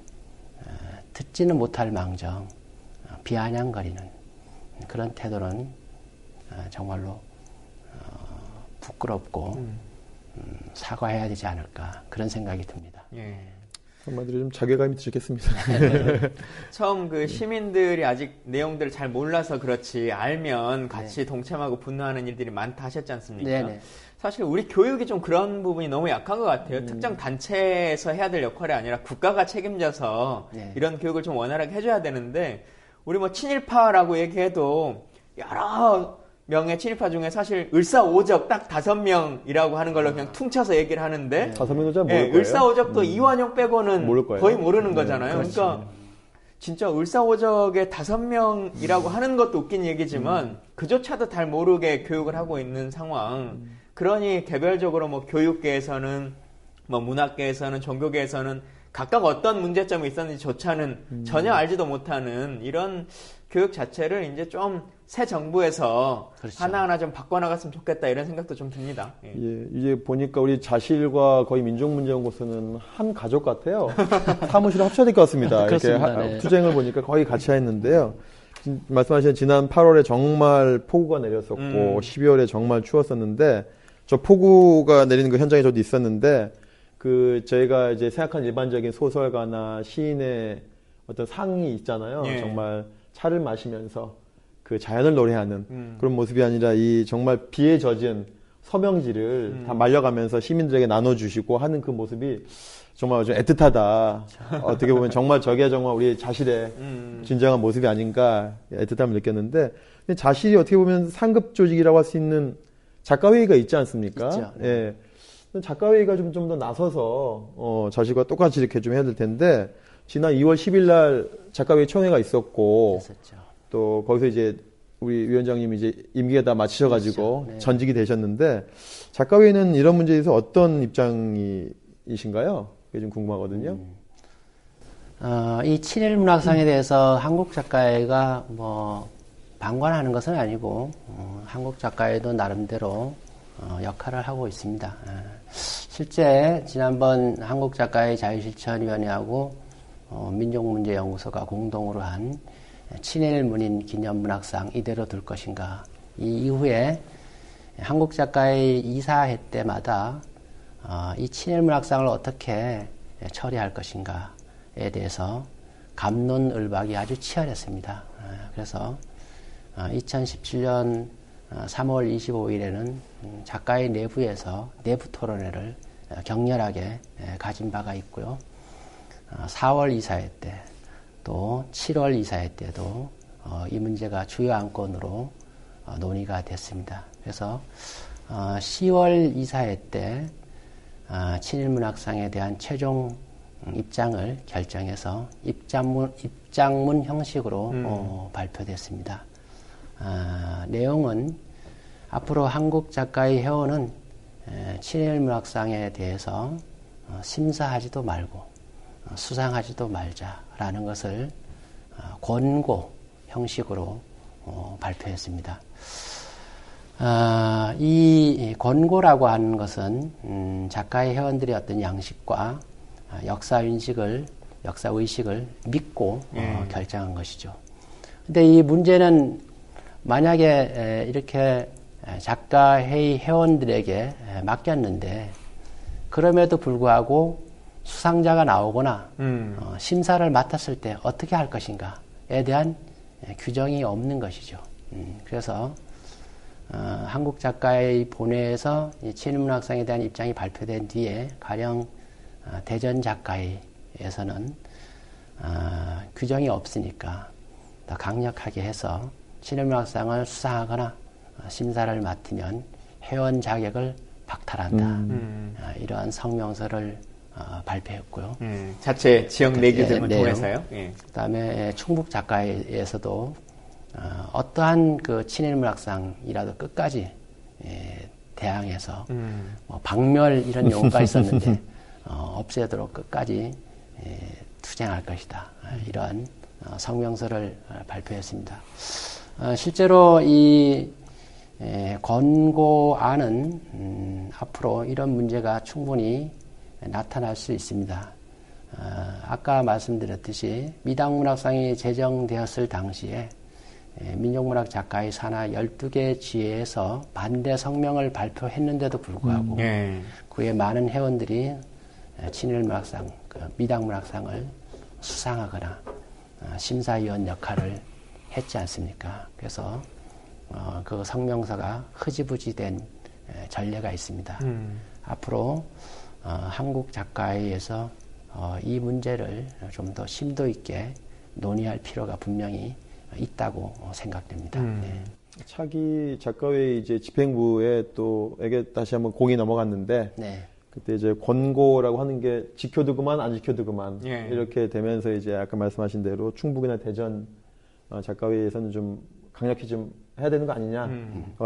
듣지는 못할 망정 비아냥거리는 그런 태도는 정말로 부끄럽고 사과해야 되지 않을까 그런 생각이 듭니다. 예. 한마디로 좀 자괴감이 드셨겠습니다. 처음 그 시민들이 아직 내용들을 잘 몰라서 그렇지 알면 같이 동참하고 분노하는 일들이 많다 하셨지 않습니까? 네네. 사실 우리 교육이 좀 그런 부분이 너무 약한 것 같아요. 특정 단체에서 해야 될 역할이 아니라 국가가 책임져서 이런 교육을 좀 원활하게 해줘야 되는데 우리 뭐 친일파라고 얘기해도 여러 명의 친일파 중에 사실 을사오적 딱 5명이라고 하는 걸로 그냥 퉁쳐서 얘기를 하는데 5명도 잘 모를 거예요. 을사오적도 이완용 빼고는 거의 모르는 거잖아요. 그렇지. 그러니까 진짜 을사오적의 5명이라고 하는 것도 웃긴 얘기지만 그조차도 잘 모르게 교육을 하고 있는 상황. 그러니 개별적으로 뭐 교육계에서는 뭐 문학계에서는 종교계에서는 각각 어떤 문제점이 있었는지조차는 전혀 알지도 못하는 이런 교육 자체를 이제 좀 새 정부에서 그렇죠. 하나하나 좀 바꿔나갔으면 좋겠다 이런 생각도 좀 듭니다. 예. 예, 이제 보니까 우리 자실과 거의 민족문제연구소는 한 가족 같아요. 사무실 합쳐야 될 것 같습니다. 이렇게 투쟁을 보니까 거의 같이 했는데요. 말씀하신 지난 8월에 정말 폭우가 내렸었고 12월에 정말 추웠었는데 저 폭우가 내리는 그 현장에 저도 있었는데 그 저희가 이제 생각한 일반적인 소설가나 시인의 어떤 상이 있잖아요. 예. 정말 차를 마시면서 그 자연을 노래하는 그런 모습이 아니라 이 정말 비에 젖은 서명지를 다 말려가면서 시민들에게 나눠주시고 하는 그 모습이 정말 좀 애틋하다. 어떻게 보면 정말 저게 정말 우리 자실의 진정한 모습이 아닌가 애틋함을 느꼈는데 근데 자실이 어떻게 보면 상급 조직이라고 할 수 있는 작가회의가 있지 않습니까? 있죠. 예. 작가회의가 좀 더 나서서 자실과 똑같이 이렇게 좀 해야 될 텐데 지난 2월 10일 날 작가회의 총회가 있었고 됐었죠. 또 거기서 이제 우리 위원장님이 이제 임기가 다 마치셔가지고 그렇죠. 네. 전직이 전직이 되셨는데 작가회의는 이런 문제에 대해서 어떤 입장이신가요? 그게 좀 궁금하거든요. 이 친일문학상에 대해서 한국작가회가 뭐 방관하는 것은 아니고 한국작가회도 나름대로 역할을 하고 있습니다. 실제 지난번 한국작가회 자유실천위원회하고 민족문제연구소가 공동으로 한 친일문인 기념문학상 이대로 둘 것인가. 이 이후에 한국작가회 이사회 때마다 이 친일문학상을 어떻게 처리할 것인가에 대해서 갑론을박이 아주 치열했습니다. 그래서 2017년 3월 25일에는 작가의 내부에서 내부 토론회를 격렬하게 가진 바가 있고요. 4월 이사회 때 또 7월 이사회 때도 이 문제가 주요 안건으로 논의가 됐습니다. 그래서 10월 이사회 때 친일문학상에 대한 최종 입장을 결정해서 입장문 형식으로 발표됐습니다. 내용은 앞으로 한국 작가의 회원은 친일문학상에 대해서 심사하지도 말고 수상하지도 말자라는 것을 권고 형식으로 발표했습니다. 이 권고라고 하는 것은 작가의 회원들의 어떤 양식과 역사의식을 믿고 결정한 것이죠. 근데 이 문제는 만약에 이렇게 작가회의 회원들에게 맡겼는데 그럼에도 불구하고 수상자가 나오거나 심사를 맡았을 때 어떻게 할 것인가에 대한 규정이 없는 것이죠. 그래서 한국 작가의 본회에서 친일문학상에 대한 입장이 발표된 뒤에 가령 대전 작가회에서는 규정이 없으니까 더 강력하게 해서 친일문학상을 수상하거나 심사를 맡으면 회원 자격을 박탈한다. 이러한 성명서를 발표했고요. 자체 지역 내규 등을 통해서요. 그다음에 충북 작가회에서도 어떠한 그 친일문학상이라도 끝까지 대항해서 뭐 박멸 이런 용어가 있었는데 없애도록 끝까지 투쟁할 것이다. 이러한 성명서를 발표했습니다. 실제로 이 권고안은 앞으로 이런 문제가 충분히 나타날 수 있습니다. 아까 말씀드렸듯이 미당문학상이 제정되었을 당시에 민족문학 작가의 산하 12개 지회에서 반대 성명을 발표했는데도 불구하고 그에 많은 회원들이 친일문학상, 미당문학상을 수상하거나 심사위원 역할을 했지 않습니까? 그래서 그 성명서가 흐지부지된 전례가 있습니다. 앞으로 한국 작가회에서 이 문제를 좀 더 심도 있게 논의할 필요가 분명히 있다고 생각됩니다. 네. 차기 작가회 이제 집행부에 또 에게 다시 한번 공이 넘어갔는데 네. 그때 이제 권고라고 하는 게 지켜도 그만 안 지켜도 그만 이렇게 되면서 이제 아까 말씀하신 대로 충북이나 대전 작가회에서는 좀 강력히 좀 해야 되는 거 아니냐.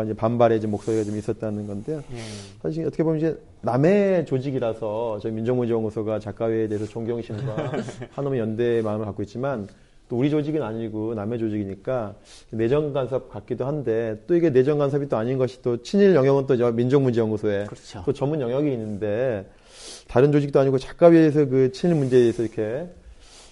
이제 반발의 이제 목소리가 좀 있었다는 건데요. 사실 어떻게 보면 이제 남의 조직이라서 저희 민족문제연구소가 작가회에 대해서 존경심과 한놈의 연대의 마음을 갖고 있지만 또 우리 조직은 아니고 남의 조직이니까 내정 간섭 같기도 한데 또 이게 내정 간섭이 또 아닌 것이 또 친일 영역은 또 민족문제연구소에 그렇죠. 또 전문 영역이 있는데 다른 조직도 아니고 작가회에서 그 친일 문제에 대해서 이렇게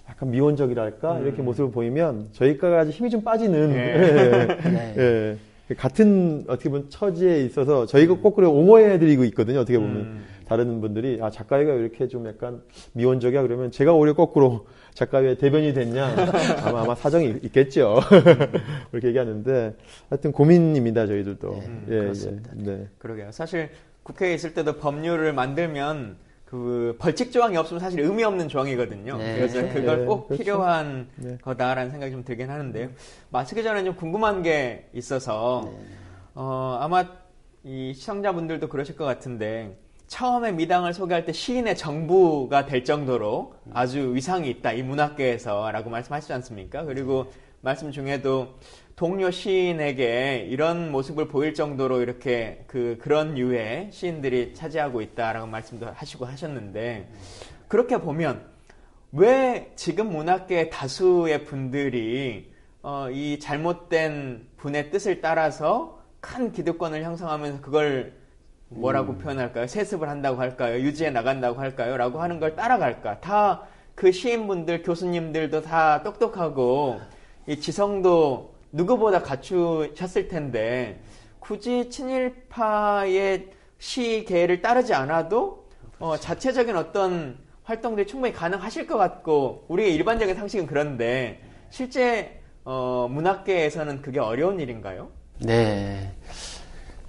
약간 미온적이랄까 이렇게 모습을 보이면 저희까지 힘이 좀 빠지는 네. 같은 어떻게 보면 처지에 있어서 저희가 거꾸로 옹호해드리고 있거든요. 어떻게 보면 다른 분들이 작가회가 이렇게 좀 약간 미온적이야 그러면 제가 오히려 거꾸로 작가회 대변이 됐냐 아마 사정이 있겠죠. 그렇게 얘기하는데 하여튼 고민입니다. 저희들도. 그렇습니다. 네. 그러게요. 사실 국회에 있을 때도 법률을 만들면 그 벌칙 조항이 없으면 사실 의미 없는 조항이거든요. 그래서 그걸 꼭 그렇죠. 필요한 거다라는 생각이 좀 들긴 하는데요. 마치기 전에 좀 궁금한 게 있어서 아마 이 시청자분들도 그러실 것 같은데 처음에 미당을 소개할 때 시인의 정부가 될 정도로 아주 위상이 있다 이 문학계에서라고 말씀하시지 않습니까? 그리고 말씀 중에도 동료 시인에게 이런 모습을 보일 정도로 이렇게 그런 유의 시인들이 차지하고 있다라고 말씀도 하시고 하셨는데 그렇게 보면 왜 지금 문학계 다수의 분들이 이 잘못된 분의 뜻을 따라서 큰 기득권을 형성하면서 그걸 뭐라고 표현할까요? 세습을 한다고 할까요? 유지해 나간다고 할까요? 라고 하는 걸 따라갈까? 다 그 시인분들, 교수님들도 다 똑똑하고 이 지성도 누구보다 갖추셨을 텐데 굳이 친일파의 시계를 따르지 않아도 자체적인 어떤 활동들이 충분히 가능하실 것 같고 우리의 일반적인 상식은 그런데 실제 문학계에서는 그게 어려운 일인가요? 네.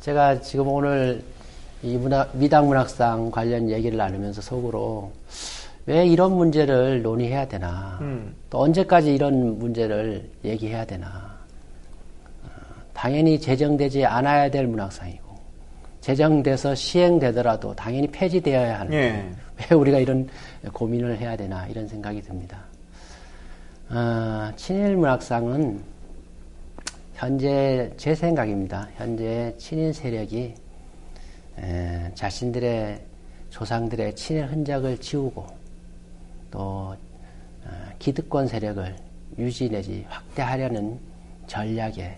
제가 지금 오늘 이 미당문학상 관련 얘기를 나누면서 속으로 왜 이런 문제를 논의해야 되나, 또 언제까지 이런 문제를 얘기해야 되나. 당연히 제정되지 않아야 될 문학상이고 제정돼서 시행되더라도 당연히 폐지되어야 하는데 예. 왜 우리가 이런 고민을 해야 되나 이런 생각이 듭니다. 친일문학상은 현재 제 생각입니다. 현재 친일 세력이 자신들의 조상들의 친일 흔적을 지우고 또 기득권 세력을 유지 내지 확대하려는 전략에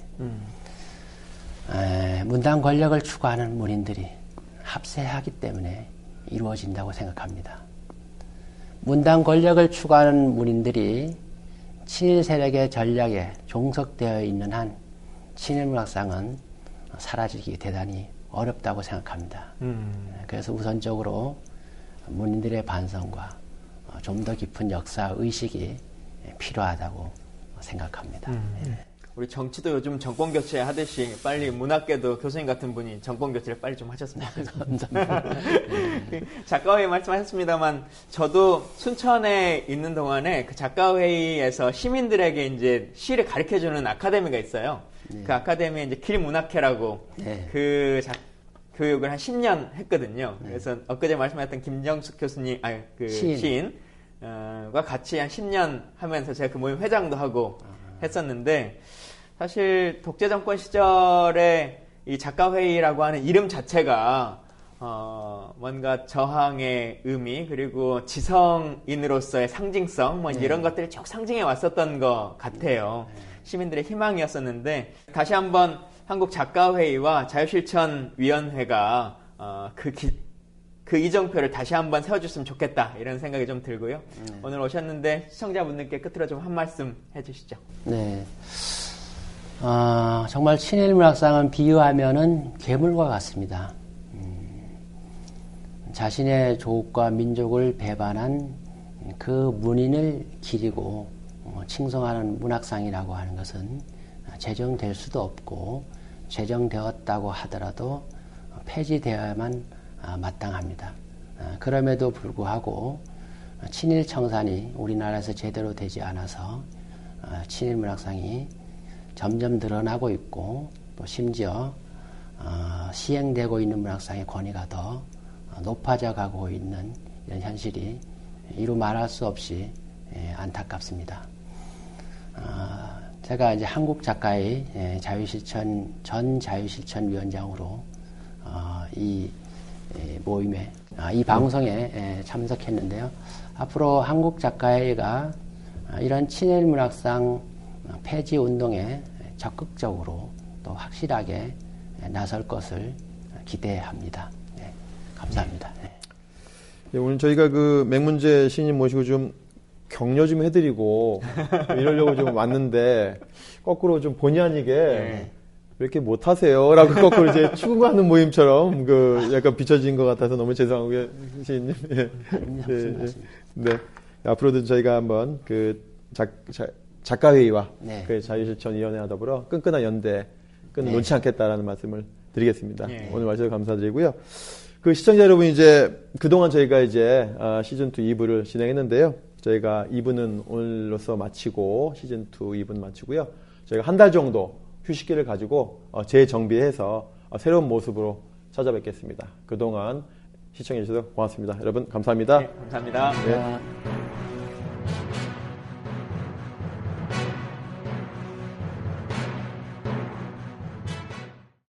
문당 권력을 추구하는 문인들이 합세하기 때문에 이루어진다고 생각합니다. 문당 권력을 추구하는 문인들이 친일 세력의 전략에 종속되어 있는 한 친일문학상은 사라지기 대단히 어렵다고 생각합니다. 그래서 우선적으로 문인들의 반성과 좀 더 깊은 역사 의식이 필요하다고 생각합니다. 우리 정치도 요즘 정권 교체 하듯이 빨리 문학계도 교수님 같은 분이 정권 교체를 빨리 좀 하셨으면 좋겠습니다. 작가회의 말씀하셨습니다만 저도 순천에 있는 동안에 그 작가회의에서 시민들에게 이제 시를 가르쳐주는 아카데미가 있어요. 네. 그 아카데미에 이제 길문학회라고 네. 그 교육을 한 10년 했거든요. 네. 그래서 엊그제 말씀하셨던 김정숙 교수님, 시인과 같이 한 10년 하면서 제가 그 모임 회장도 하고 했었는데 사실 독재정권 시절에 이 작가회의라고 하는 이름 자체가 뭔가 저항의 의미 그리고 지성인으로서의 상징성 뭐 이런 것들을 쭉 상징해 왔었던 것 같아요. 시민들의 희망이었었는데 다시 한번 한국 작가회의와 자유실천위원회가 그 이정표를 다시 한번 세워줬으면 좋겠다 이런 생각이 좀 들고요. 오늘 오셨는데 시청자분들께 끝으로 좀 한 말씀 해주시죠. 네, 정말 친일문학상은 비유하면은 괴물과 같습니다. 자신의 조국과 민족을 배반한 그 문인을 기리고 칭송하는 문학상이라고 하는 것은 제정될 수도 없고 제정되었다고 하더라도 폐지되어야만 마땅합니다. 그럼에도 불구하고 친일 청산이 우리나라에서 제대로 되지 않아서 친일 문학상이 점점 늘어나고 있고 또 심지어 시행되고 있는 문학상의 권위가 더 높아져 가고 있는 이런 현실이 이루 말할 수 없이 안타깝습니다. 제가 이제 한국 작가의 전 자유실천위원장으로 이 모임에 이 방송에 참석했는데요. 앞으로 한국 작가회가 이런 친일 문학상 폐지 운동에 적극적으로 또 확실하게 나설 것을 기대합니다. 네, 감사합니다. 네. 네, 오늘 저희가 그 맹문재 시인님 모시고 좀 격려 좀 해드리고 이러려고 좀 왔는데 거꾸로 좀 본의 아니게 왜 이렇게 못하세요? 라고 거꾸로 이제 추궁하는 모임처럼 그 약간 비춰진 것 같아서 너무 죄송하고요, 시인님. 네. 앞으로도 저희가 한번 그 작가회의와 그 자유실천위원회와 더불어 끈끈한 연대 놓지 않겠다라는 말씀을 드리겠습니다. 오늘 와주셔서 감사드리고요. 그 시청자 여러분 이제 그동안 저희가 이제 시즌2 2부를 진행했는데요. 저희가 2부는 오늘로서 마치고 시즌2 2부는 마치고요. 저희가 한 달 정도 휴식기를 가지고 재정비해서 새로운 모습으로 찾아뵙겠습니다. 그동안 시청해 주셔서 고맙습니다. 여러분 감사합니다. 네, 감사합니다. 네.